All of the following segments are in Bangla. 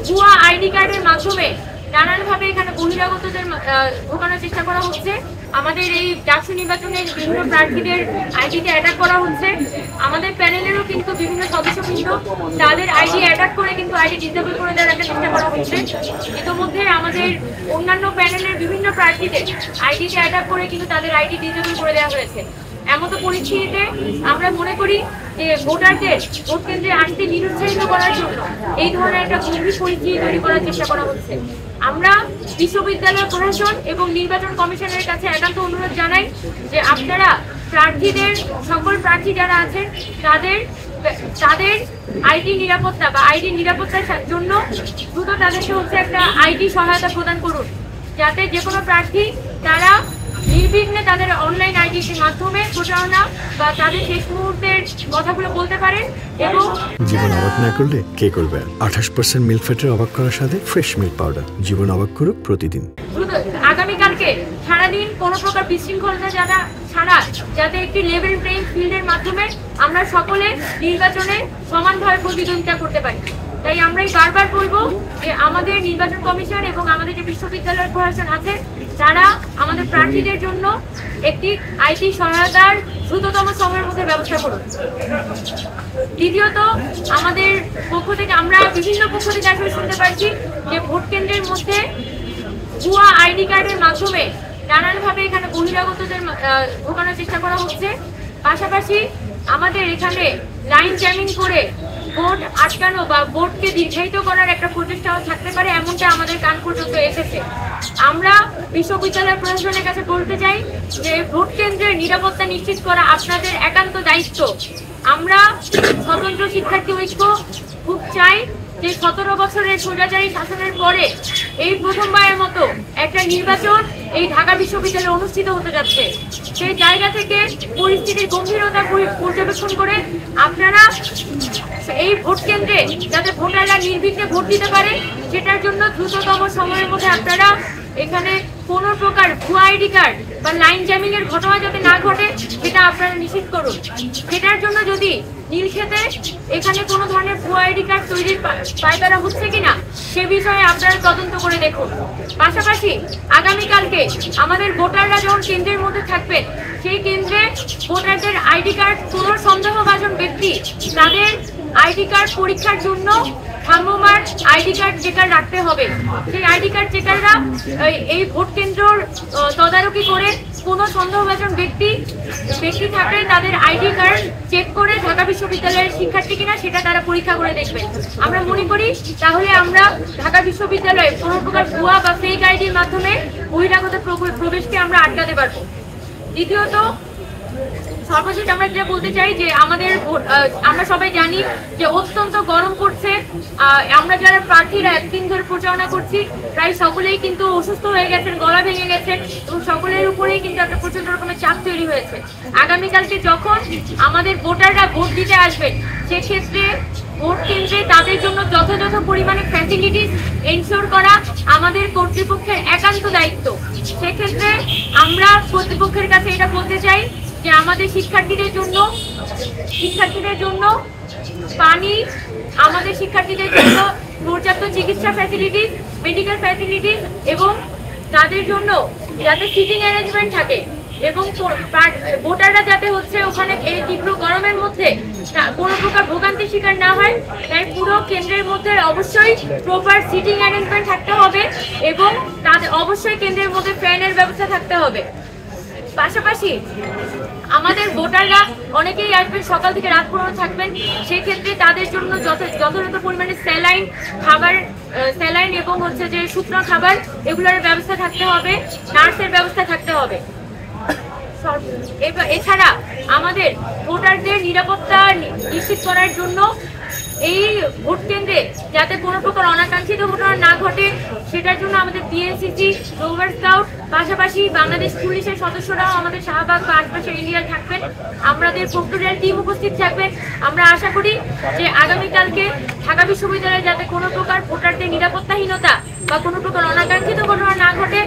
ভুয়া আইডি কার্ডের মাধ্যমে নানানভাবে এখানে বহিরাগতদের ঢোকানোর চেষ্টা করা হচ্ছে। আমাদের এই ডাকসু নির্বাচনের বিভিন্ন প্রার্থীদের আইডিতে অ্যাটাক করা হচ্ছে। আমাদের প্যানেলেরও কিন্তু বিভিন্ন সদস্যবৃন্দ তাদের আইডি অ্যাটাক করে কিন্তু আইডি ডিসেবল করে দেওয়ার একটা চেষ্টা করা হচ্ছে। ইতিমধ্যে আমাদের অন্যান্য প্যানেলের বিভিন্ন প্রার্থীদের আইডিতে অ্যাটাক করে কিন্তু তাদের আইডি ডিসেবল করে দেওয়া হয়েছে। এমতো পরিস্থিতিতে আমরা মনে করি যে ভোটারদের ভোট কেন্দ্রে আসতে নিরুৎসাহিত করার জন্য এই ধরনের একটা গম্ভীর পরিস্থিতি তৈরি করার চেষ্টা করা হচ্ছে। আমরা বিশ্ববিদ্যালয় প্রশাসন এবং নির্বাচন কমিশনের কাছে একান্ত অনুরোধ জানাই যে আপনারা প্রার্থীদের সকল প্রার্থী যারা আছেন তাদের আইডি নিরাপত্তা বা আইডি নিরাপত্তার জন্য দ্রুত তাদেরকে হচ্ছে একটা আইডি সহায়তা প্রদান করুন, যাতে যে কোনো প্রার্থী তারা নির্বিঘ্নে তাদের অনলাইন আইডির মাধ্যমে প্রচারণা বা তাদের শেষ মুহূর্তের কথাগুলো বলতে পারে। এবং জীবন অবাক না করলে কে করবে? 28% মিল্ক ফ্যাটের অবাক করার সাথে ফ্রেশ মিল্ক পাউডার। জীবন অবাক করুক প্রতিদিন। আগামীকালকে সারাদিন কোনো প্রকার বিশৃঙ্খলতা ছাড়া যাতে একটি লেভেল প্লেইং ফিল্ডের মাধ্যমে আমরা সকলে নির্বাচনে সমানভাবে প্রতিদ্বন্দ্বিতা করতে পারি। তাই আমরাই বারবার বলবো যে আমাদের নির্বাচন কমিশন এবং আমাদের যে বিশ্ববিদ্যালয় প্রশাসন আছে তারা আমাদের প্রার্থীদের জন্য একটি আইটি সহায়তার দ্রুততম সময়ের মধ্যে ব্যবস্থা করুন। দ্বিতীয়ত, আমাদের পক্ষ থেকে আমরা বিভিন্ন পক্ষ থেকে আসলে শুনতে পাচ্ছি যে ভোট কেন্দ্রের মধ্যে ভুয়া আইডি কার্ডের মাধ্যমে নানানভাবে এখানে বহিরাগতদের ঢোকানোর চেষ্টা করা হচ্ছে। পাশাপাশি আমাদের এখানে লাইন জ্যামিং করে ভোট আটকানো বা ভোটকে দীর্ঘায়িত করার একটা প্রচেষ্টাও থাকতে পারে, এমনটা আমাদের কান পর্যন্ত এসেছে। আমরা বিশ্ববিদ্যালয় প্রশাসনের কাছে বলতে চাই যে ভোট কেন্দ্রের নিরাপত্তা নিশ্চিত করা আপনাদের একান্ত দায়িত্ব। আমরা স্বতন্ত্র শিক্ষার্থী ঐক্য খুব চাই যে 17 বছরের স্বৈরাচারী শাসনের পরে এই প্রথমবারের মতো একটা নির্বাচন এই ঢাকা বিশ্ববিদ্যালয়ে অনুষ্ঠিত হতে যাচ্ছে। সেই জায়গা থেকে পরিস্থিতির গম্ভীরতা পর্যবেক্ষণ করে আপনারা এই ভোট কেন্দ্রে যাতে ভোটাররা নির্বিঘ্নে ভোট দিতে পারে সেটার জন্য দ্রুততম সময়ের মধ্যে আপনারা এখানে কোনো প্রকার ভুয়া আইডি কার্ড বা লাইন জ্যামিং এর ঘটনা যাতে না ঘটে সেটা আপনারা নিশ্চিত করুন। সেটার জন্য যদি নীলক্ষেতে এখানে কোনো ধরনের ভুয়া আইডি কার্ড তৈরির পায়তারা হচ্ছে কিনা সে বিষয়ে আপনারা তদন্ত করে দেখুন। পাশাপাশি আগামীকালকে আমাদের ভোটাররা যখন কেন্দ্রের মধ্যে থাকবেন সেই কেন্দ্রে ভোটারদের আইডি কার্ড কোনো সন্দেহভাজন ব্যক্তি তাদের আইডি কার্ড পরীক্ষার জন্য ভ্রাম্যমাণ আইডি কার্ড চেকার রাখতে হবে। সেই আইডি কার্ড চেকাররা এই ভোট কেন্দ্রর তদারকি করে কোনো সন্দেহভাজন ব্যক্তি থাকলে তাদের আইডি কার্ড চেক করে ঢাকা বিশ্ববিদ্যালয়ের শিক্ষার্থী কিনা সেটা তারা পরীক্ষা করে দেখবেন। আমরা মনে করি তাহলে আমরা ঢাকা বিশ্ববিদ্যালয়ে কোনো প্রকার ভুয়া বা ফেক আইডির মাধ্যমে বহিরাগত প্রবেশকে আমরা আটকাতে পারবো। দ্বিতীয়ত, সর্বশেষ আমরা যেটা বলতে চাই যে আমরা সবাই জানি যে অত্যন্ত গরম পড়ছে। আমরা যারা প্রার্থীরা একদিন ধরে প্রচারণা করছি প্রায় সকলেই কিন্তু অসুস্থ হয়ে গেছেন, গলা ভেঙে গেছে এবং সকলের উপরেই কিন্তু একটা প্রচন্ড রকমের চাপ তৈরি হয়েছে। আগামীকালকে যখন আমাদের ভোটাররা ভোট দিতে আসবেন সেক্ষেত্রে ভোট কেন্দ্রে তাদের জন্য যথাযথ পরিমাণে ফ্যাসিলিটিস এনশিওর করা আমাদের কর্তৃপক্ষের একান্ত দায়িত্ব। সেক্ষেত্রে আমরা কর্তৃপক্ষের কাছে এটা বলতে চাই যে আমাদের শিক্ষার্থীদের জন্য পানি, আমাদের শিক্ষার্থীদের জন্য পর্যাপ্ত চিকিৎসা ফ্যাসিলিটিস, মেডিকেল ফ্যাসিলিটিস এবং তাদের জন্য যাতে সিটিং অ্যারেঞ্জমেন্ট থাকে এবং ভোটাররা যাতে হচ্ছে ওখানে এই তীব্র গরমের মধ্যে কোনো প্রকার ভোগান্তির শিকার না হয় তাই পুরো কেন্দ্রের মধ্যে অবশ্যই প্রপার সিটিং অ্যারেঞ্জমেন্ট থাকতে হবে এবং তাদের অবশ্যই কেন্দ্রের মধ্যে ফ্যানের ব্যবস্থা থাকতে হবে। পাশাপাশি আমাদের ভোটাররা অনেকেই আসবেন সকাল থেকে রাত পর্যন্ত থাকবেন, সেক্ষেত্রে তাদের জন্য যথাযথ পরিমাণে স্যালাইন এবং হচ্ছে যে শুকনো খাবার এগুলোর ব্যবস্থা থাকতে হবে, নার্সের ব্যবস্থা থাকতে হবে। এছাড়া আমাদের ভোটারদের নিরাপত্তা নিশ্চিত করার জন্য এই ভোট কেন্দ্রে যাতে কোনো প্রকার অনাকাঙ্ক্ষিত ঘটনা না ঘটে সেটার জন্য আমাদের বিএনসিসি, রোভার স্কাউট, পাশাপাশি বাংলাদেশ পুলিশের সদস্যরাও আমাদের শাহবাগ বা আশপাশের এরিয়ায় থাকবেন। আমাদের ফ্যাক্টরিয়াল টিম উপস্থিত থাকবেন। আমরা আশা করি যে আগামীকালকে ঢাকা বিশ্ববিদ্যালয়ে যাতে কোনো প্রকার ভোটারদের নিরাপত্তাহীনতা বা কোনো প্রকার অনাকাঙ্ক্ষিত ঘটনা না ঘটে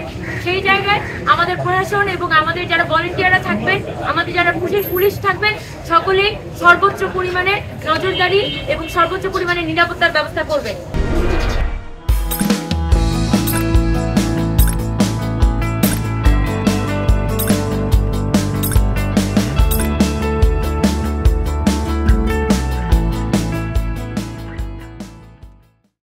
সেই জায়গায় আমাদের প্রশাসন এবং আমাদের যারা ভলেন্টিয়াররা থাকবেন, আমাদের যারা পুলিশ থাকবেন সকলেই সর্বোচ্চ পরিমাণে নজরদারি এবং সর্বোচ্চ পরিমাণে নিরাপত্তার ব্যবস্থা করবেন।